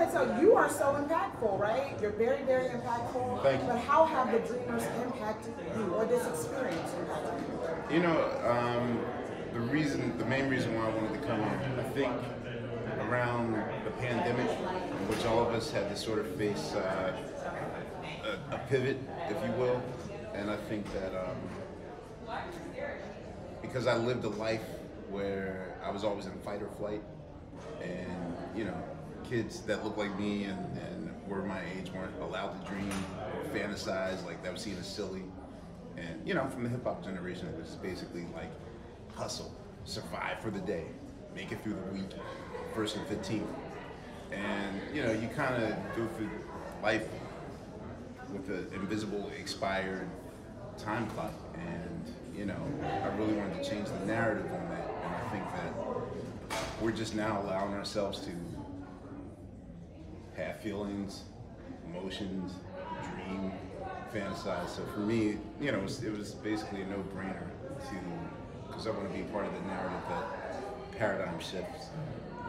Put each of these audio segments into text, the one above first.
ahead. So you are so impactful, right? You're very, very impactful. Thank you. But how have the Dreamers impacted you, or this experience impacted you? You know, the main reason why I wanted to come here, I think around the pandemic, in which all of us had to sort of face a pivot, if you will, and I think that because I lived a life where I was always in fight or flight, and you know, kids that look like me and were my age weren't allowed to dream or fantasize, like that was seen as silly. And you know, from the hip hop generation, it was basically like hustle, survive for the day, make it through the week, first and 15th. And you know, you kind of go through life with an invisible, expired time clock. And you know, I really wanted to change the narrative on that. And I think that we're just now allowing ourselves to have feelings, emotions, dream, fantasize. So for me, you know, it was basically a no-brainer because I want to be part of the narrative that paradigm shifts,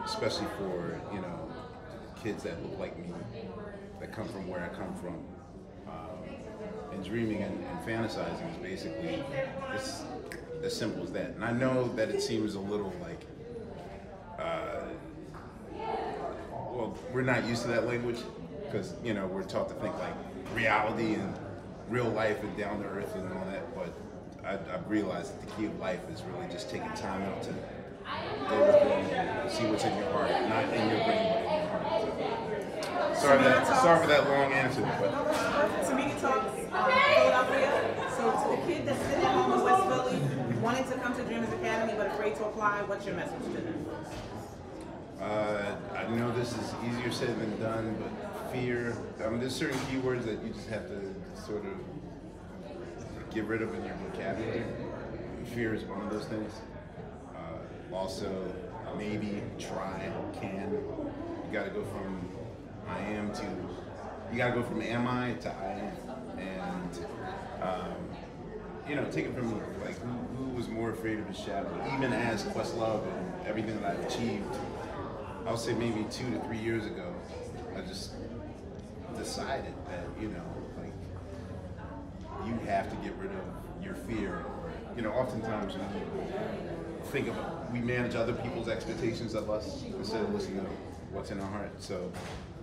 especially for, you know, kids that look like me, that come from where I come from. And dreaming and fantasizing is basically as simple as that. And I know that it seems a little like, well, we're not used to that language because, you know, we're taught to think like reality and real life and down to earth and all that. But I've realized that the key of life is really just taking time out to go within and see what's in your heart, not in your brain, but in your heart. Sorry for that long answer. But. To me, talks Philadelphia. So to the kid that's sitting at home in West Philly, wanting to come to Dreamers Academy but afraid to apply, what's your message to them? I know this is easier said than done, but fear. There's certain keywords that you just have to sort of get rid of in your vocabulary. Fear is one of those things. Also, maybe, try, can. You got to go from I am to. You got to go from am I to I am, and you know, take it from me. Like who was more afraid of his shadow? Even as Questlove and everything that I've achieved. I would say maybe 2 to 3 years ago, I just decided that, you know, like, you have to get rid of your fear. You know, oftentimes we manage other people's expectations of us instead of listening to what's in our heart. So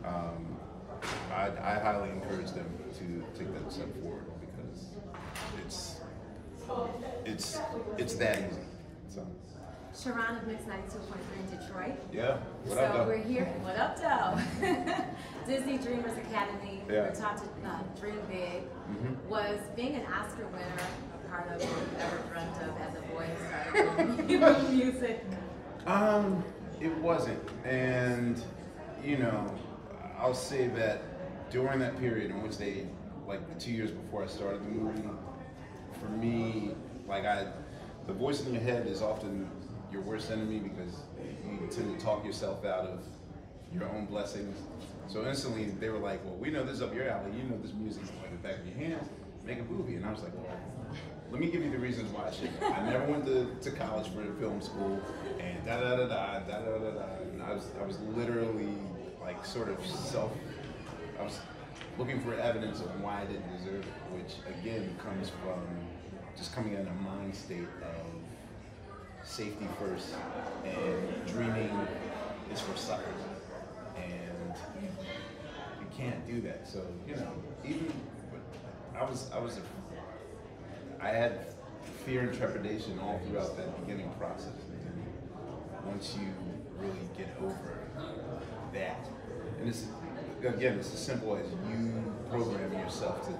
I highly encourage them to take that step forward because it's that easy. So. Sharon of Mix 92.3 in Detroit. Yeah, what up, So we're here, what up, though? Disney Dreamers Academy, yeah. We're taught to dream big. Mm-hmm. Was being an Oscar winner a part of what you ever dreamt of as a boy and started doing music? It wasn't. And, you know, I'll say that during that period in which they, like the 2 years before I started the movie, for me, like the voice in your head is often your worst enemy because you tend to talk yourself out of your own blessings. So instantly they were like, well, we know this is up your alley, you know this music's like the back of your hand, make a movie. And I was like, well, let me give you the reasons why I shouldn't. I never went to college for film school and da-da-da-da. And I was literally like sort of I was looking for evidence of why I didn't deserve it, which again comes from just coming in a mind state of safety first, and dreaming is for suckers, and you can't do that. So you know, even I had fear and trepidation all throughout that beginning process. And once you really get over that, and it's as simple as you programming yourself to.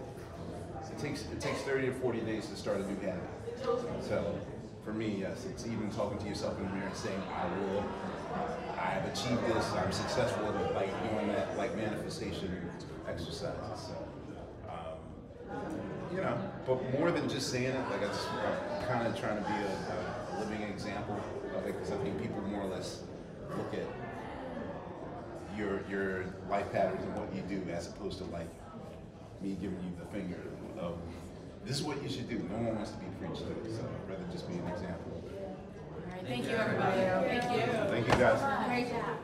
It takes 30 to 40 days to start a new habit. So for me, yes, it's even talking to yourself in the mirror and saying, I have achieved this, I'm successful at it, like doing that, like manifestation exercises. So, you know, but more than just saying it, like I'm kind of trying to be a living example of it, because I think people more or less look at your life patterns and what you do as opposed to like me giving you the finger of this is what you should do. No one wants to be preached to, so I'd rather just be an example. All right, thank you everybody. Thank you. Thank you guys. Great job.